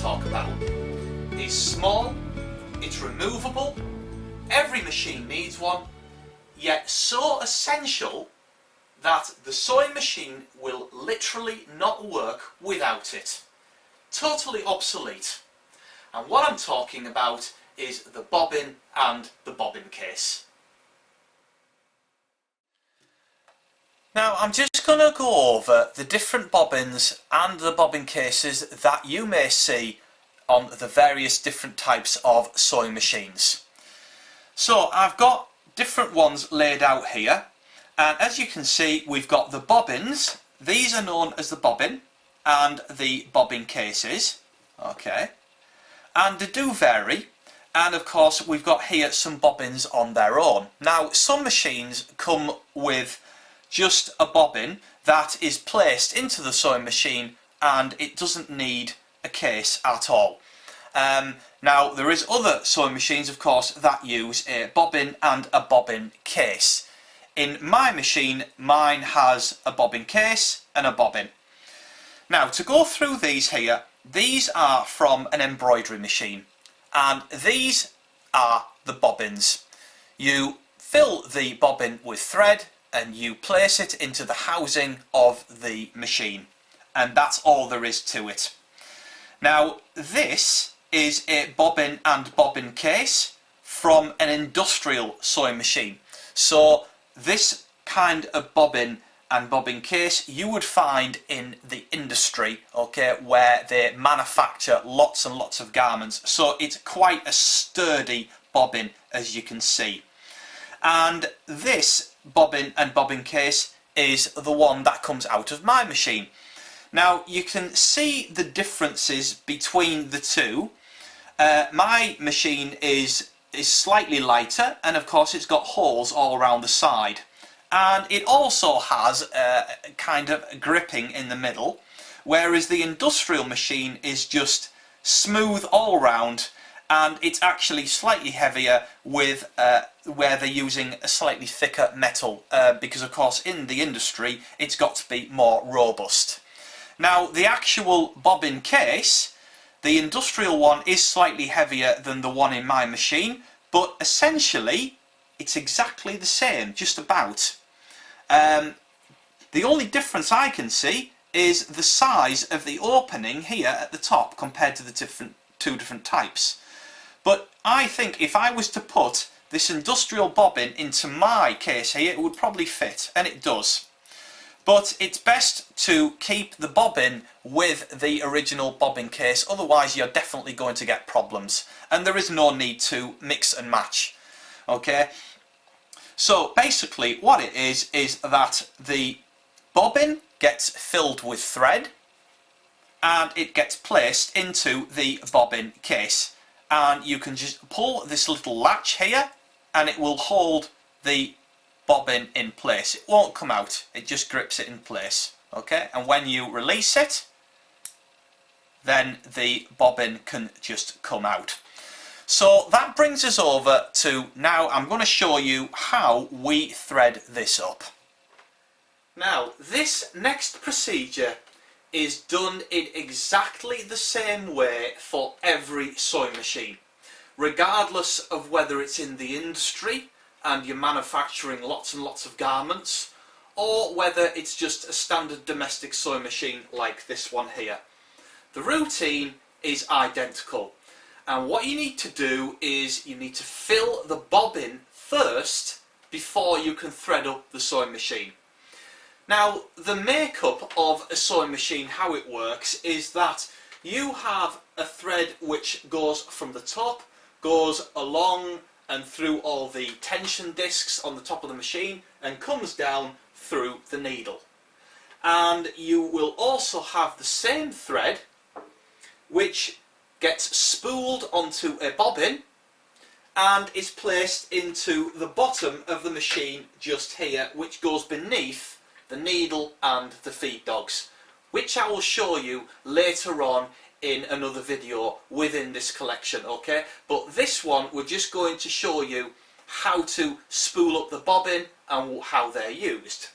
talk about is small, it's removable, every machine needs one, yet so essential that the sewing machine will literally not work without it. Totally obsolete. And what I'm talking about is the bobbin and the bobbin case. Now I'm just going to go over the different bobbins and the bobbin cases that you may see on the various different types of sewing machines. So I've got different ones laid out here, and as you can see we've got the bobbins. These are known as the bobbin and the bobbin cases, okay, and they do vary. And of course we've got here some bobbins on their own. Now some machines come with just a bobbin that is placed into the sewing machine and it doesn't need a case at all. Now there is other sewing machines of course that use a bobbin and a bobbin case. In my machine, mine has a bobbin case and a bobbin. Now to go through these here, these are from an embroidery machine and these are the bobbins. You fill the bobbin with thread and you place it into the housing of the machine, and that's all there is to it. Now this is a bobbin and bobbin case from an industrial sewing machine. So this kind of bobbin and bobbin case you would find in the industry, okay, where they manufacture lots and lots of garments. So it's quite a sturdy bobbin, as you can see. And this bobbin and bobbin case is the one that comes out of my machine. Now you can see the differences between the two. My machine is slightly lighter, and of course it's got holes all around the side, and it also has a kind of gripping in the middle, whereas the industrial machine is just smooth all round, and it's actually slightly heavier with where they're using a slightly thicker metal, because of course in the industry it's got to be more robust. Now the actual bobbin case, the industrial one is slightly heavier than the one in my machine, but essentially it's exactly the same, just about. The only difference I can see is the size of the opening here at the top compared to the two different types. But I think if I was to put this industrial bobbin into my case here, it would probably fit, and it does. But it's best to keep the bobbin with the original bobbin case, otherwise you're definitely going to get problems, and there is no need to mix and match. Okay, so basically what it is that the bobbin gets filled with thread and it gets placed into the bobbin case, and you can just pull this little latch here and it will hold the bobbin in place. It won't come out, it just grips it in place. Okay, and when you release it, then the bobbin can just come out. So that brings us over to now I'm going to show you how we thread this up. Now this next procedure is done in exactly the same way for every sewing machine, regardless of whether it's in the industry and you're manufacturing lots and lots of garments, or whether it's just a standard domestic sewing machine like this one here. The routine is identical, and what you need to do is you need to fill the bobbin first before you can thread up the sewing machine. Now the makeup of a sewing machine, how it works is that you have a thread which goes from the top, goes along and through all the tension discs on the top of the machine and comes down through the needle. And you will also have the same thread which gets spooled onto a bobbin and is placed into the bottom of the machine just here, which goes beneath the needle and the feed dogs, which I will show you later on in another video within this collection, okay? But this one we're just going to show you how to spool up the bobbin and how they're used.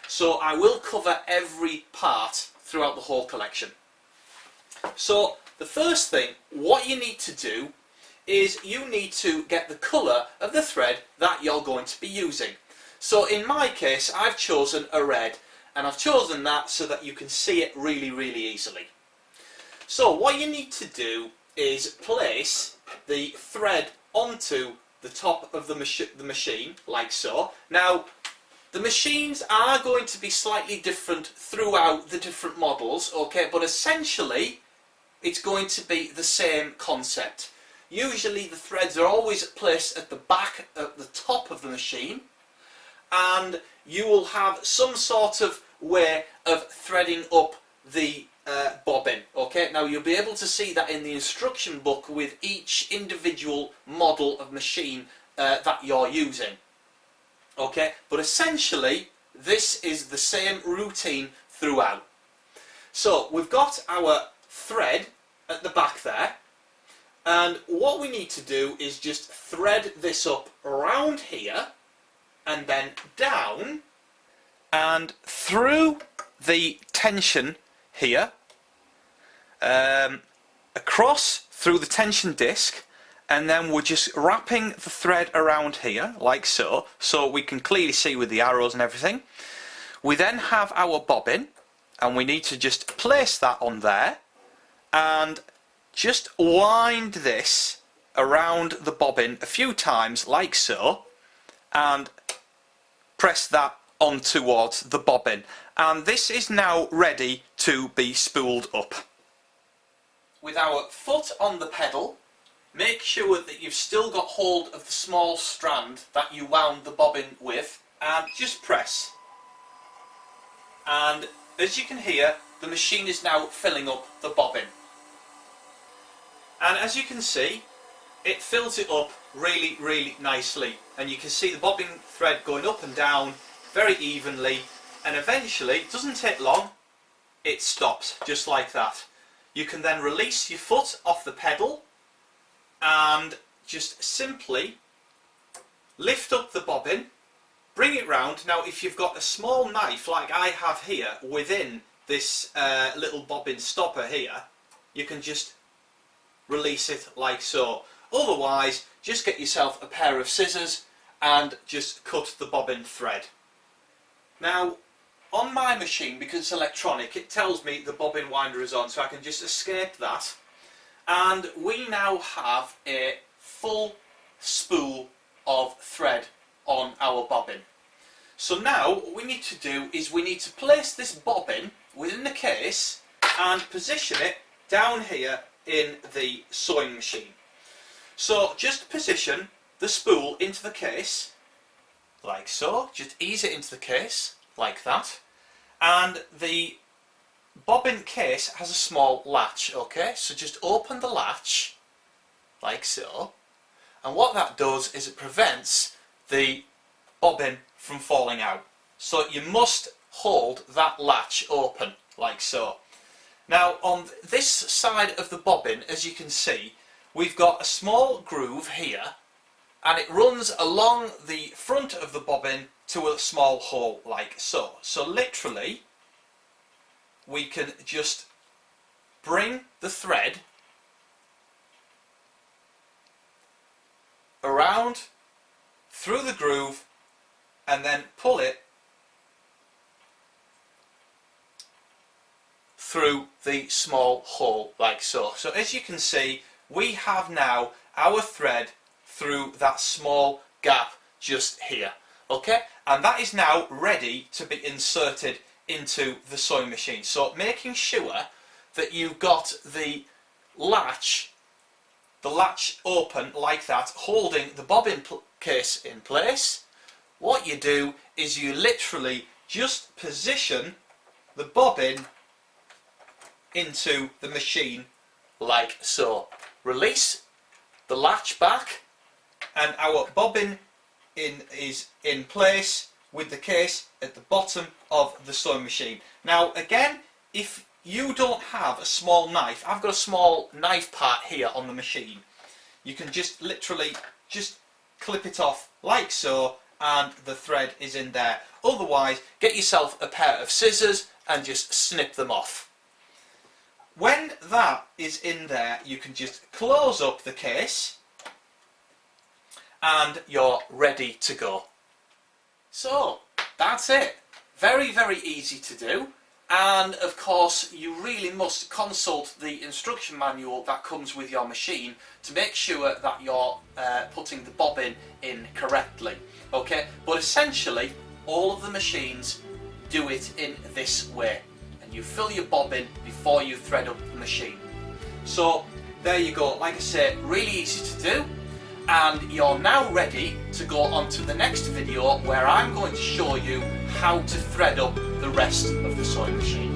So I will cover every part throughout the whole collection. So the first thing, what you need to do is you need to get the colour of the thread that you're going to be using. So in my case, I've chosen a red, and I've chosen that so that you can see it really, really easily. So what you need to do is place the thread onto the top of the machine, like so. Now, the machines are going to be slightly different throughout the different models, okay, but essentially it's going to be the same concept. Usually the threads are always placed at the back, at the top of the machine, and you will have some sort of way of threading up the bobbin. Okay, now you'll be able to see that in the instruction book with each individual model of machine that you're using. Okay, but essentially this is the same routine throughout. So we've got our thread at the back there, and what we need to do is just thread this up around here and then down and through the tension here, across through the tension disc, and then we're just wrapping the thread around here like so, so we can clearly see with the arrows and everything. We then have our bobbin, and we need to just place that on there and just wind this around the bobbin a few times like so, and press that on towards the bobbin, and this is now ready to be spooled up. With our foot on the pedal, make sure that you've still got hold of the small strand that you wound the bobbin with, and just press. And as you can hear, the machine is now filling up the bobbin. And as you can see, it fills it up really, really nicely, and you can see the bobbin thread going up and down very evenly, and eventually, it doesn't take long, it stops just like that. You can then release your foot off the pedal and just simply lift up the bobbin, bring it round. Now if you've got a small knife like I have here within this little bobbin stopper here, you can just release it like so. Otherwise, just get yourself a pair of scissors and just cut the bobbin thread. Now, on my machine, because it's electronic, it tells me the bobbin winder is on, so I can just escape that. And we now have a full spool of thread on our bobbin. So now, what we need to do is we need to place this bobbin within the case and position it down here in the sewing machine. So just position the spool into the case like so, just ease it into the case like that, and the bobbin case has a small latch, okay, so just open the latch like so, and what that does is it prevents the bobbin from falling out. So you must hold that latch open like so. Now on this side of the bobbin, as you can see, we've got a small groove here, and it runs along the front of the bobbin to a small hole like so. So literally we can just bring the thread around through the groove and then pull it through the small hole like so. So as you can see, we have now our thread through that small gap just here, okay, and that is now ready to be inserted into the sewing machine. So making sure that you've got the latch open like that, holding the bobbin case in place, what you do is you literally just position the bobbin into the machine like so. Release the latch back, and our bobbin is in place with the case at the bottom of the sewing machine. Now again, if you don't have a small knife, I've got a small knife part here on the machine, you can just literally just clip it off like so, and the thread is in there. Otherwise, get yourself a pair of scissors and just snip them off. when that is in there, you can just close up the case and you're ready to go. So that's it. Very, very easy to do. And of course you really must consult the instruction manual that comes with your machine to make sure that you're putting the bobbin in correctly. Okay, but essentially all of the machines do it in this way, and you fill your bobbin before you thread up the machine. So there you go, like I say, really easy to do. And you're now ready to go on to the next video where I'm going to show you how to thread up the rest of the sewing machine.